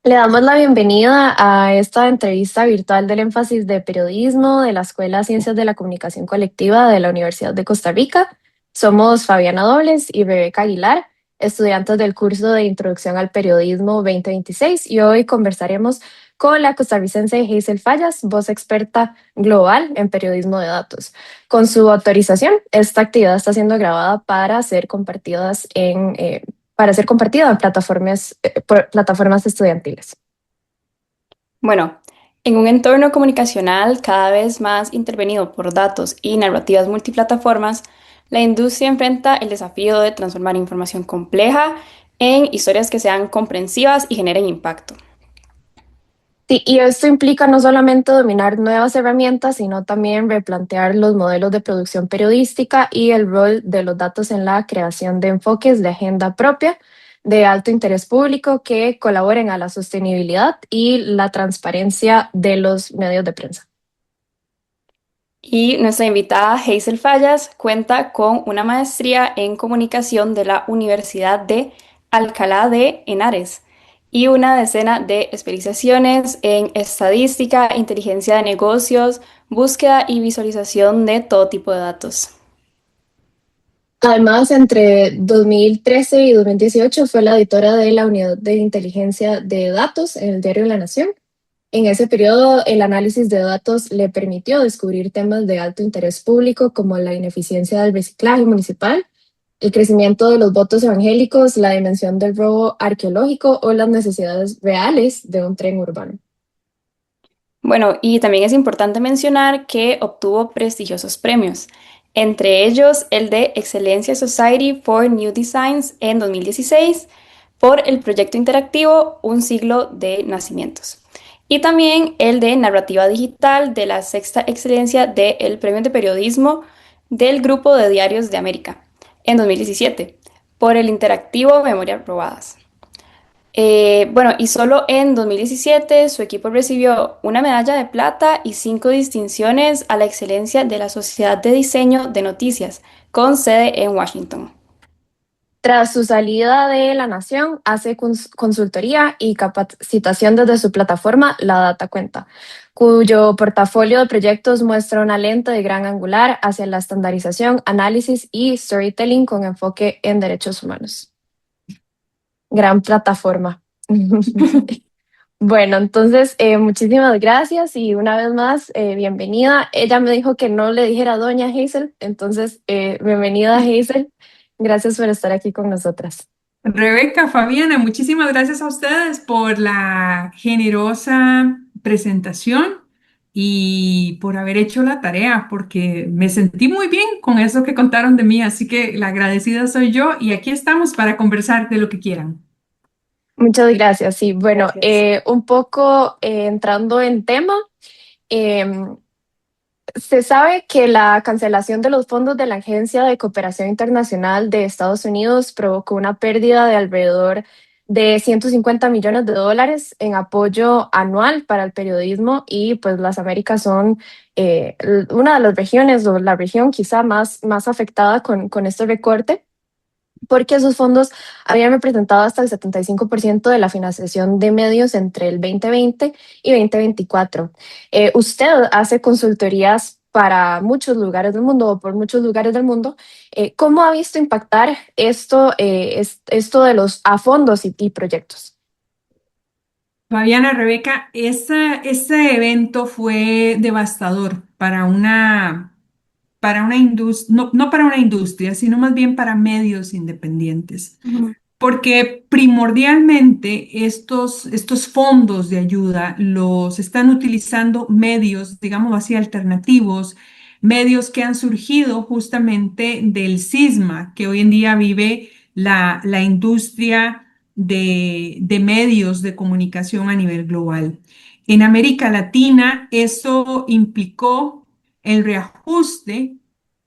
Le damos la bienvenida a esta entrevista virtual del énfasis de periodismo de la Escuela de Ciencias de la Comunicación Colectiva de la Universidad de Costa Rica. Somos Fabiana Dobles y Rebeca Aguilar, estudiantes del curso de Introducción al Periodismo 2026, y hoy conversaremos con la costarricense Hazel Fallas, voz experta global en periodismo de datos. Con su autorización, esta actividad está siendo grabada para ser compartida en plataformas estudiantiles. Bueno, en un entorno comunicacional cada vez más intervenido por datos y narrativas multiplataformas, la industria enfrenta el desafío de transformar información compleja en historias que sean comprensivas y generen impacto. Sí, y esto implica no solamente dominar nuevas herramientas, sino también replantear los modelos de producción periodística y el rol de los datos en la creación de enfoques de agenda propia de alto interés público que colaboren a la sostenibilidad y la transparencia de los medios de prensa. Y nuestra invitada Hazel Fallas cuenta con una maestría en comunicación de la Universidad de Alcalá de Henares y una decena de especializaciones en estadística, inteligencia de negocios, búsqueda y visualización de todo tipo de datos. Además, entre 2013 y 2018 fue la editora de la Unidad de Inteligencia de Datos en el diario La Nación. En ese periodo, el análisis de datos le permitió descubrir temas de alto interés público como la ineficiencia del reciclaje municipal, el crecimiento de los votos evangélicos, la dimensión del robo arqueológico o las necesidades reales de un tren urbano. Bueno, y también es importante mencionar que obtuvo prestigiosos premios, entre ellos el de Excelencia Society for New Designs en 2016 por el proyecto interactivo Un siglo de nacimientos, y también el de Narrativa Digital de la Sexta Excelencia del Premio de Periodismo del Grupo de Diarios de América en 2017 por el interactivo Memorias Robadas. Bueno, y solo en 2017 su equipo recibió una medalla de plata y 5 distinciones a la excelencia de la Sociedad de Diseño de Noticias, con sede en Washington. Tras su salida de La Nación, hace consultoría y capacitación desde su plataforma La Data Cuenta, cuyo portafolio de proyectos muestra una lente de gran angular hacia la estandarización, análisis y storytelling con enfoque en derechos humanos. Gran plataforma. Bueno, entonces, muchísimas gracias y una vez más, bienvenida. Ella me dijo que no le dijera doña Hazel, entonces, bienvenida Hazel. Gracias por estar aquí con nosotras. Rebeca, Fabiana, muchísimas gracias a ustedes por la generosa presentación y por haber hecho la tarea, porque me sentí muy bien con eso que contaron de mí, así que la agradecida soy yo y aquí estamos para conversar de lo que quieran. Muchas gracias. Sí, bueno, Gracias. un poco entrando en tema, em, se sabe que la cancelación de los fondos de la Agencia de Cooperación Internacional de Estados Unidos provocó una pérdida de alrededor de 150 millones de dólares en apoyo anual para el periodismo y pues las Américas son una de las regiones o la región quizá más afectada con este recorte porque esos fondos habían representado hasta el 75% de la financiación de medios entre el 2020 y 2024. Usted hace consultorías para muchos lugares del mundo o por muchos lugares del mundo. ¿Cómo ha visto impactar esto de los a fondos y proyectos? Fabiana, Rebeca, ese evento fue devastador para una industria, no para una industria, sino más bien para medios independientes. Ujú. Porque primordialmente estos fondos de ayuda los están utilizando medios, digamos así, alternativos, medios que han surgido justamente del cisma que hoy en día vive la industria de medios de comunicación a nivel global. En América Latina, eso implicó el reajuste,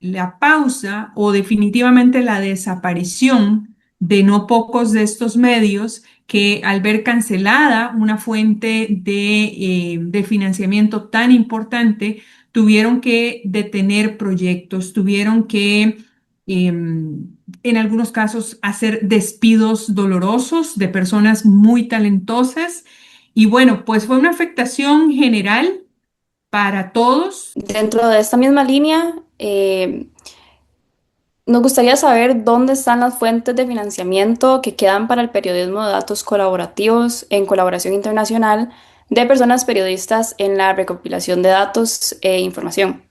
la pausa o definitivamente la desaparición de no pocos de estos medios que al ver cancelada una fuente de financiamiento tan importante, tuvieron que detener proyectos, tuvieron que, en algunos casos, hacer despidos dolorosos de personas muy talentosas Y bueno, pues fue una afectación general para todos. Dentro de esta misma línea, nos gustaría saber dónde están las fuentes de financiamiento que quedan para el periodismo de datos colaborativos en colaboración internacional de personas periodistas en la recopilación de datos e información.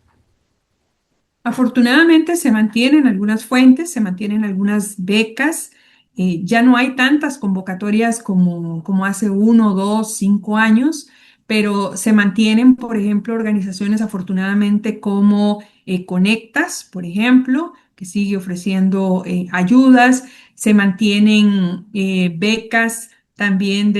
Afortunadamente se mantienen algunas fuentes, se mantienen algunas becas. Ya no hay tantas convocatorias como hace 1, 2, 5 años, pero se mantienen, por ejemplo, organizaciones afortunadamente como Conectas, por ejemplo, que sigue ofreciendo ayudas. Se mantienen becas también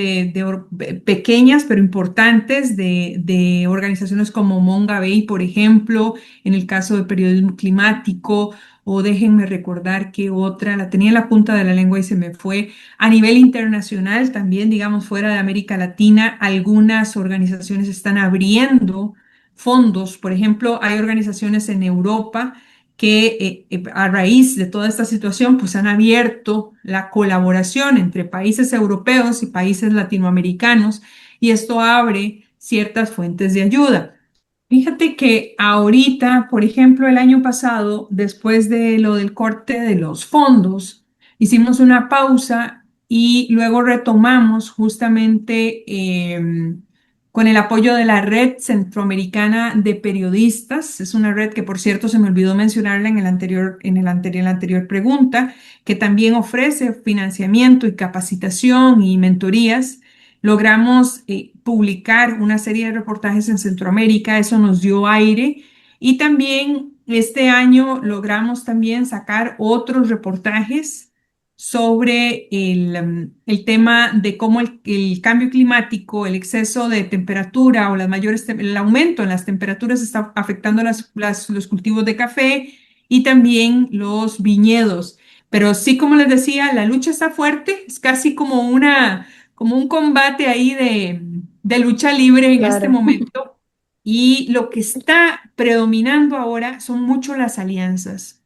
pequeñas pero importantes de organizaciones como Mongabay, por ejemplo, en el caso del periodismo climático, o déjenme recordar que otra, la tenía en la punta de la lengua y se me fue. A nivel internacional, también, digamos, fuera de América Latina, algunas organizaciones están abriendo fondos. Por ejemplo, hay organizaciones en Europa que a raíz de toda esta situación, pues han abierto la colaboración entre países europeos y países latinoamericanos, y esto abre ciertas fuentes de ayuda. Fíjate que ahorita, por ejemplo, el año pasado, después de lo del corte de los fondos, hicimos una pausa y luego retomamos justamente con el apoyo de la Red Centroamericana de Periodistas. Es una red que, por cierto, se me olvidó mencionarla en la anterior pregunta, que también ofrece financiamiento y capacitación y mentorías. Logramos publicar una serie de reportajes en Centroamérica, eso nos dio aire, y también este año logramos también sacar otros reportajes sobre el tema de cómo el cambio climático, el exceso de temperatura o el aumento en las temperaturas está afectando los cultivos de café y también los viñedos. Pero sí, como les decía, la lucha está fuerte, es casi como un combate ahí de lucha libre en este Claro. momento. Y lo que está predominando ahora son mucho las alianzas.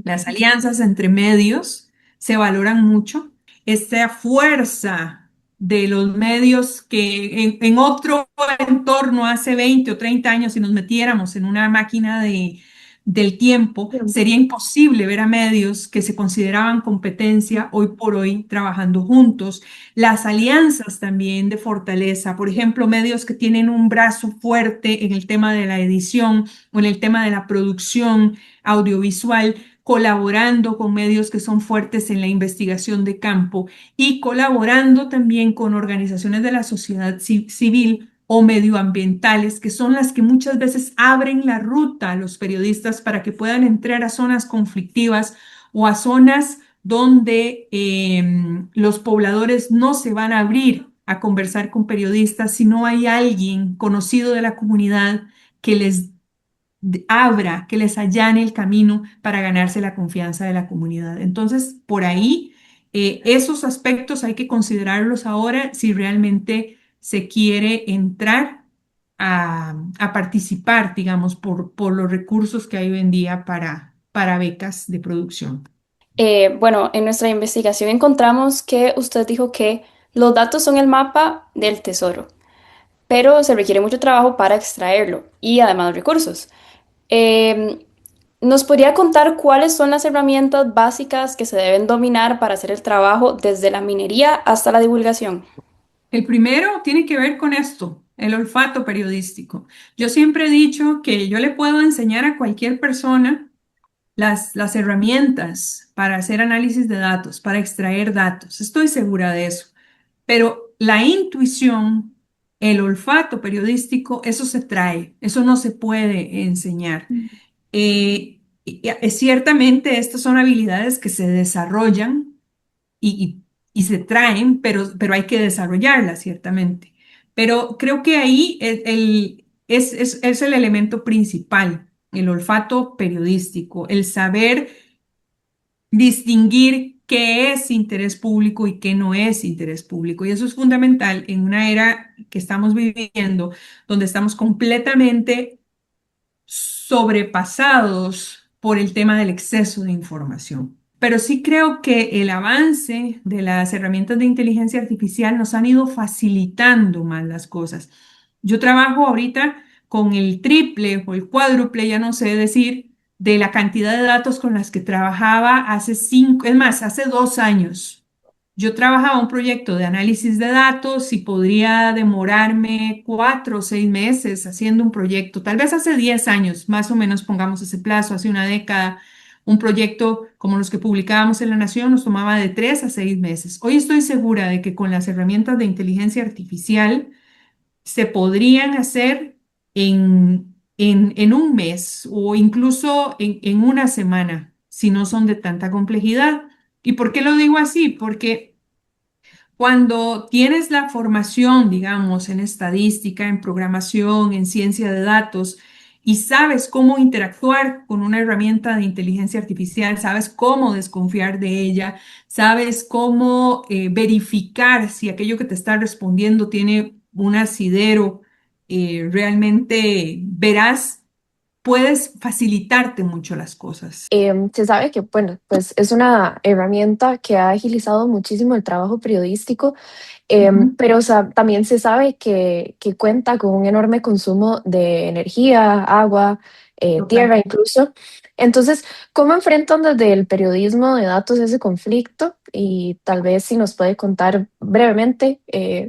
Las alianzas entre medios se valoran mucho. Esta fuerza de los medios que en otro entorno hace 20 o 30 años, si nos metiéramos en una máquina del tiempo, sería imposible ver a medios que se consideraban competencia hoy por hoy trabajando juntos. Las alianzas también de fortaleza, por ejemplo, medios que tienen un brazo fuerte en el tema de la edición o en el tema de la producción audiovisual, colaborando con medios que son fuertes en la investigación de campo y colaborando también con organizaciones de la sociedad civil o medioambientales, que son las que muchas veces abren la ruta a los periodistas para que puedan entrar a zonas conflictivas o a zonas donde los pobladores no se van a abrir a conversar con periodistas si no hay alguien conocido de la comunidad que les abra, que les allane el camino para ganarse la confianza de la comunidad. Entonces, por ahí, esos aspectos hay que considerarlos ahora si realmente se quiere entrar a participar, digamos, por los recursos que hay hoy en día para becas de producción. Bueno, en nuestra investigación encontramos que usted dijo que los datos son el mapa del tesoro, pero se requiere mucho trabajo para extraerlo y además recursos. Em, ¿Nos podría contar cuáles son las herramientas básicas que se deben dominar para hacer el trabajo desde la minería hasta la divulgación? El primero tiene que ver con esto, el olfato periodístico. Yo siempre he dicho que yo le puedo enseñar a cualquier persona las herramientas para hacer análisis de datos, para extraer datos. Estoy segura de eso. Pero la intuición, el olfato periodístico, eso se trae, eso no se puede enseñar. Ciertamente estas son habilidades que se desarrollan y se traen, pero hay que desarrollarlas, ciertamente. Pero creo que ahí es el elemento principal, el olfato periodístico, el saber distinguir qué es interés público y qué no es interés público. Y eso es fundamental en una era que estamos viviendo, donde estamos completamente sobrepasados por el tema del exceso de información. pero sí creo que el avance de las herramientas de inteligencia artificial nos han ido facilitando más las cosas. Yo trabajo ahorita con el triple o el cuádruple, ya no sé decir, de la cantidad de datos con las que trabajaba hace 5, es más, hace 2 años. Yo trabajaba un proyecto de análisis de datos y podría demorarme 4 o 6 meses haciendo un proyecto, tal vez hace 10 años, más o menos pongamos ese plazo, hace una década. Un proyecto como los que publicábamos en La Nación nos tomaba de 3 a 6 meses. Hoy estoy segura de que con las herramientas de inteligencia artificial se podrían hacer en un mes o incluso en una semana, si no son de tanta complejidad. ¿Y por qué lo digo así? Porque cuando tienes la formación, digamos, en estadística, en programación, en ciencia de datos, y sabes cómo interactuar con una herramienta de inteligencia artificial, sabes cómo desconfiar de ella, sabes cómo verificar si aquello que te está respondiendo tiene un asidero realmente veraz, puedes facilitarte mucho las cosas. Se sabe que, bueno, pues es una herramienta que ha agilizado muchísimo el trabajo periodístico. Ujú. Pero también se sabe que cuenta con un enorme consumo de energía, agua, Total. tierra incluso. Entonces, ¿cómo enfrentan desde el periodismo de datos ese conflicto? Y tal vez si nos puede contar brevemente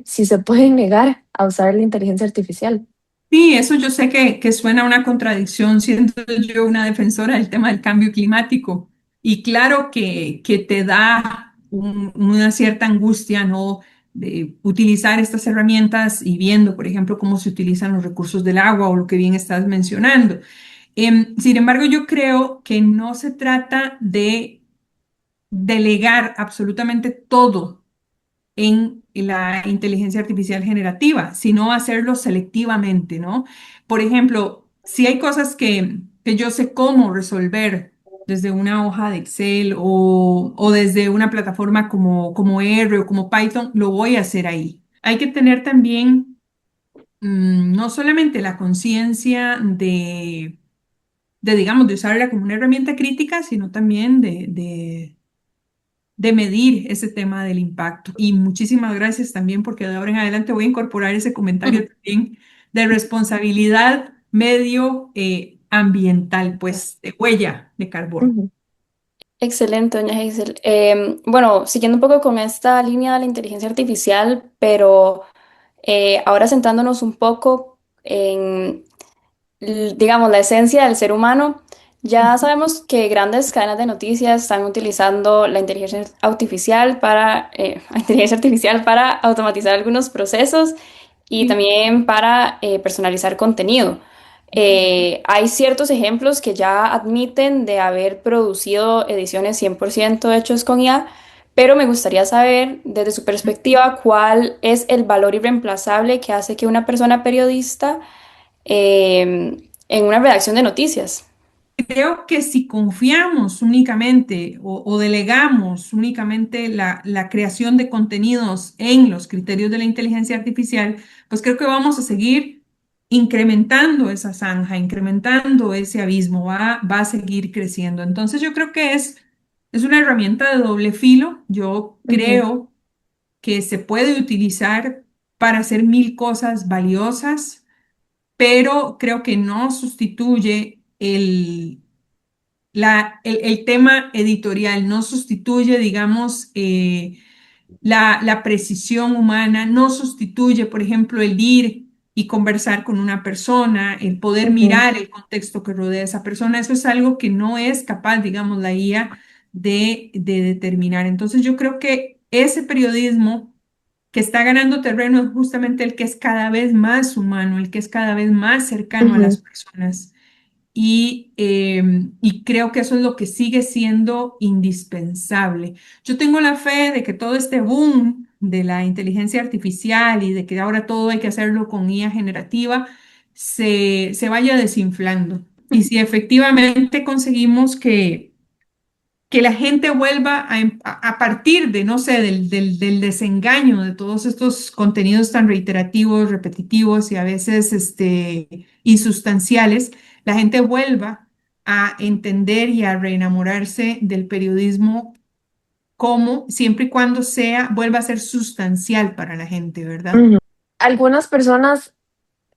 si se pueden negar a usar la inteligencia artificial. Sí, eso yo sé que suena a una contradicción, siendo yo una defensora del tema del cambio climático. Y claro que te da una cierta angustia, ¿no? De utilizar estas herramientas y viendo, por ejemplo, cómo se utilizan los recursos del agua o lo que bien estás mencionando. Sin embargo, yo creo que no se trata de delegar absolutamente todo en la inteligencia artificial generativa, sino hacerlo selectivamente, ¿no? Por ejemplo, si hay cosas que yo sé cómo resolver desde una hoja de Excel o desde una plataforma como R o como Python, lo voy a hacer ahí. Hay que tener también no solamente la conciencia digamos, de usarla como una herramienta crítica, sino también de medir ese tema del impacto. Y muchísimas gracias también porque de ahora en adelante voy a incorporar ese comentario también de responsabilidad medio ambiental, pues de huella de carbono. Ujú, Excelente, doña Hazel. Bueno, siguiendo un poco con esta línea de la inteligencia artificial, pero ahora centrándonos un poco en, digamos, la esencia del ser humano, ya sabemos que grandes cadenas de noticias están utilizando la inteligencia artificial para automatizar algunos procesos y Sí. también para personalizar contenido. Hay ciertos ejemplos que ya admiten de haber producido ediciones 100% hechos con IA, pero me gustaría saber, desde su perspectiva, cuál es el valor irreemplazable que hace que una persona periodista en una redacción de noticias. Creo que si confiamos únicamente o delegamos únicamente la creación de contenidos en los criterios de la inteligencia artificial, pues creo que vamos a seguir incrementando esa zanja, incrementando ese abismo, va a seguir creciendo. Entonces yo creo que es una herramienta de doble filo. Yo ujú, creo que se puede utilizar para hacer mil cosas valiosas, pero creo que no sustituye el tema editorial, no sustituye, digamos, la precisión humana, no sustituye, por ejemplo, el ir y conversar con una persona, el poder ujú. mirar el contexto que rodea a esa persona. Eso es algo que no es capaz, digamos, la IA de determinar. Entonces yo creo que ese periodismo que está ganando terreno es justamente el que es cada vez más humano, el que es cada vez más cercano a las Ujú. personas. Y creo que eso es lo que sigue siendo indispensable. Yo tengo la fe de que todo este boom de la inteligencia artificial y de que ahora todo hay que hacerlo con IA generativa se vaya desinflando. Y si efectivamente conseguimos que la gente vuelva a partir de, no sé, del desengaño de todos estos contenidos tan reiterativos, repetitivos y a veces insustanciales, la gente vuelva a entender y a reenamorarse del periodismo como siempre y cuando vuelva a ser sustancial para la gente, ¿verdad? Ujú. Algunas personas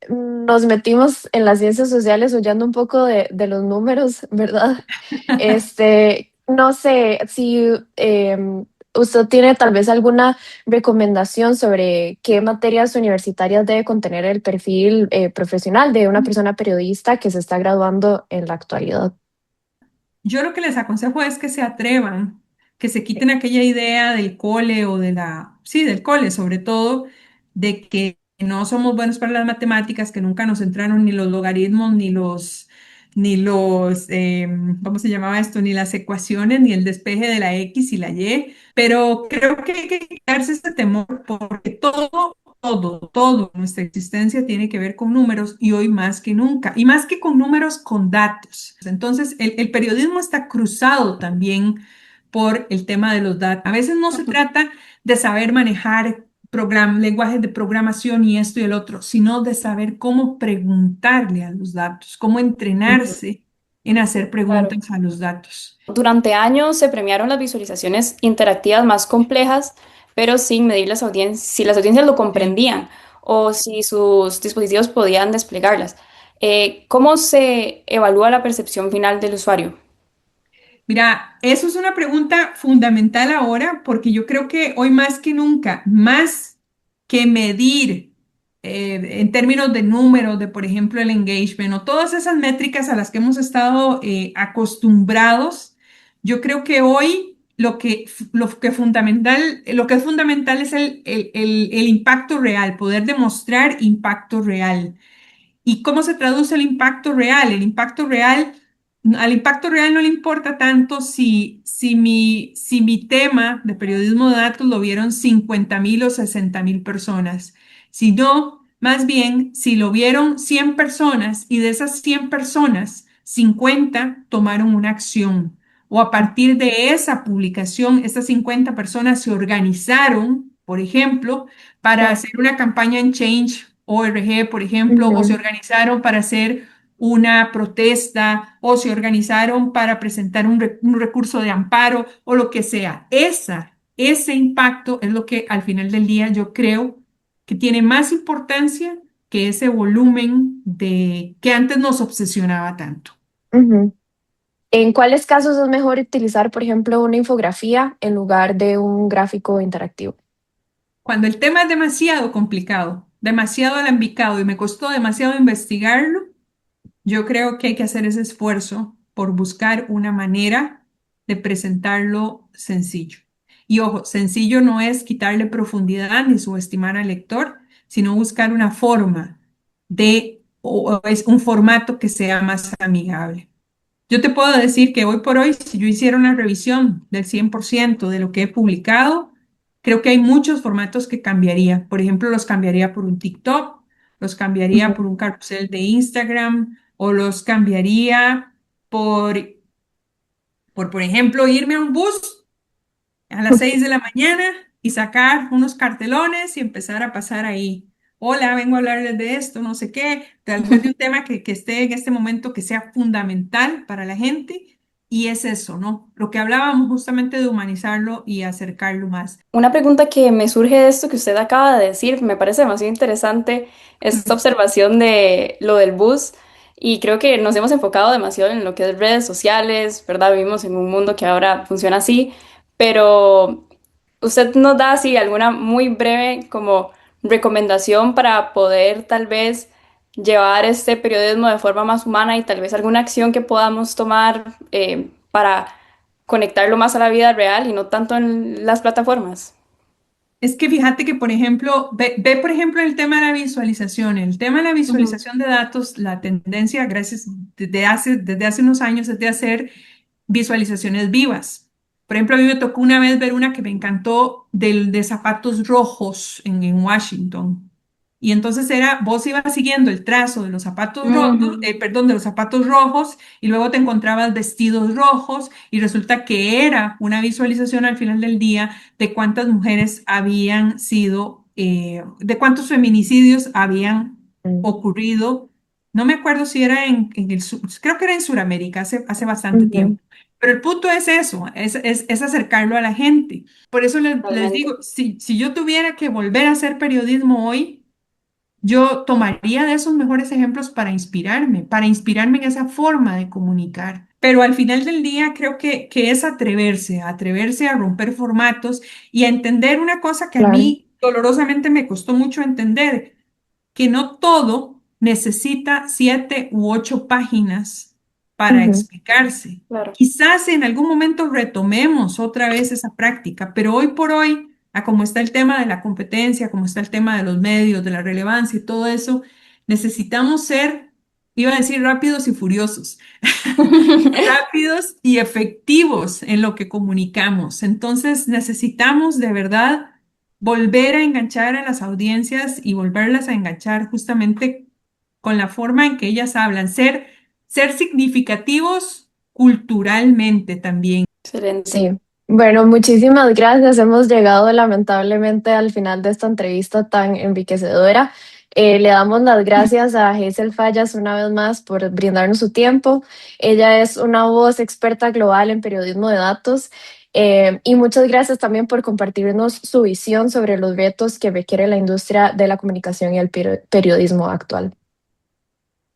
nos metimos en las ciencias sociales huyendo un poco de los números, ¿verdad? No sé si usted tiene tal vez alguna recomendación sobre qué materias universitarias debe contener el perfil profesional de una persona periodista que se está graduando en la actualidad. Yo lo que les aconsejo es que se atrevan, que se quiten aquella idea del cole o sí, del cole sobre todo, de que no somos buenos para las matemáticas, que nunca nos entraron ni los logaritmos, ni los, ¿cómo se llamaba esto? Ni las ecuaciones, ni el despeje de la X y la Y, pero creo que hay que quitarse este temor porque todo nuestra existencia tiene que ver con números y hoy más que nunca, y más que con números, con datos. Entonces, el periodismo está cruzado también por el tema de los datos. A veces no se trata de saber manejar lenguajes de programación y esto y el otro, sino de saber cómo preguntarle a los datos, cómo Ujú. entrenarse en hacer Claro. preguntas a los datos. Durante años se premiaron las visualizaciones interactivas más complejas, pero sin medir si las audiencias lo Sí. comprendían o si sus dispositivos podían desplegarlas. ¿Cómo se evalúa la percepción final del usuario? Mira, eso es una pregunta fundamental ahora porque yo creo que hoy más que nunca, más que medir en términos de números, de por ejemplo el engagement o todas esas métricas a las que hemos estado acostumbrados, yo creo que hoy lo que es fundamental es el impacto real, poder demostrar impacto real. ¿Y cómo se traduce el impacto real? Al impacto real no le importa tanto si mi tema de periodismo de datos lo vieron 50.000 o 60.000 personas, sino más bien si lo vieron 100 personas y de esas 100 personas, 50 tomaron una acción. O a partir de esa publicación, esas 50 personas se organizaron, por ejemplo, para Claro. hacer una campaña en Change.org, por ejemplo, o se Ujú, organizaron para hacer una protesta, o se organizaron para presentar un recurso de amparo, o lo que sea. Ese impacto es lo que al final del día yo creo que tiene más importancia que ese volumen de que antes nos obsesionaba tanto. ujú. ¿En cuáles casos es mejor utilizar, por ejemplo, una infografía en lugar de un gráfico interactivo? Cuando el tema es demasiado complicado, demasiado alambicado y me costó demasiado investigarlo, yo creo que hay que hacer ese esfuerzo por buscar una manera de presentarlo sencillo. Y ojo, sencillo no es quitarle profundidad ni subestimar al lector, sino buscar una forma o es un formato que sea más amigable. Yo te puedo decir que hoy por hoy, si yo hiciera una revisión del 100% de lo que he publicado, creo que hay muchos formatos que cambiaría. Por ejemplo, los cambiaría por un TikTok, los cambiaría Ujú. por un carrusel de Instagram o los cambiaría por, por ejemplo, irme a un bus a las 6 de la mañana y sacar unos cartelones y empezar a pasar ahí. Hola, vengo a hablarles de esto, no sé qué, tal vez de un tema que esté en este momento que sea fundamental para la gente. Y es eso, ¿no? Lo que hablábamos justamente de humanizarlo y acercarlo más. Una pregunta que me surge de esto que usted acaba de decir, me parece demasiado interesante esta observación de lo del bus y creo que nos hemos enfocado demasiado en lo que es redes sociales, ¿verdad? Vivimos en un mundo que ahora funciona así, pero usted nos da así alguna muy breve como recomendación para poder tal vez llevar este periodismo de forma más humana y tal vez alguna acción que podamos tomar para conectarlo más a la vida real y no tanto en las plataformas. Es que fíjate que, por ejemplo, por ejemplo, el tema de la visualización. El tema de la Ujú, visualización de datos, la tendencia, desde hace unos años, es de hacer visualizaciones vivas. Por ejemplo, a mí me tocó una vez ver una que me encantó de zapatos rojos en Washington. Y entonces vos ibas siguiendo el trazo de los ujú, perdón, de los zapatos rojos y luego te encontrabas vestidos rojos y resulta que era una visualización al final del día de cuántas mujeres de cuántos feminicidios habían Mm. ocurrido No me acuerdo si era en el sur, creo que era en Sudamérica hace bastante Ujú, tiempo. Pero el punto es eso, es acercarlo a la gente. Por eso les Totalmente. digo, si yo tuviera que volver a hacer periodismo hoy, yo tomaría de esos mejores ejemplos para inspirarme en esa forma de comunicar. Pero al final del día creo que es atreverse, atreverse a romper formatos y a entender una cosa que a claro. mí dolorosamente me costó mucho entender, que no todo necesita 7 u 8 páginas para Ujú, explicarse. Claro. Quizás en algún momento retomemos otra vez esa práctica, pero hoy por hoy, a como está el tema de la competencia, como está el tema de los medios, de la relevancia y todo eso, necesitamos ser, iba a decir, rápidos y furiosos, rápidos y efectivos en lo que comunicamos. Entonces necesitamos de verdad volver a enganchar a las audiencias y volverlas a enganchar justamente con la forma en que ellas hablan, ser significativos culturalmente también. Excelente. Sí. Bueno, muchísimas gracias. Hemos llegado lamentablemente al final de esta entrevista tan enriquecedora. Le damos las gracias a Hazel Fallas una vez más por brindarnos su tiempo. Ella es una voz experta global en periodismo de datos. Y muchas gracias también por compartirnos su visión sobre los retos que requiere la industria de la comunicación y el periodismo actual.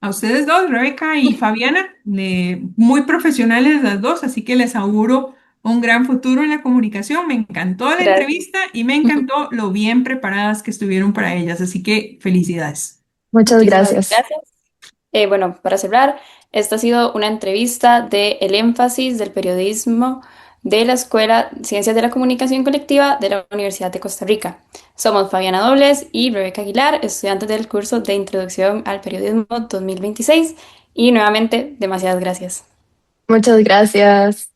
A ustedes dos, Rebeca y Fabiana, muy profesionales las dos, así que les auguro un gran futuro en la comunicación. Me encantó la Gracias. entrevista y me encantó lo bien preparadas que estuvieron para ellas, así que felicidades. Muchas Muchísimas gracias. gracias. Bueno, para cerrar, esta ha sido una entrevista de El énfasis del periodismo de la Escuela Ciencias de la Comunicación Colectiva de la Universidad de Costa Rica. Somos Fabiana Dobles y Rebeca Aguilar, estudiantes del curso de Introducción al Periodismo 2026. Y nuevamente, demasiadas gracias. Muchas gracias.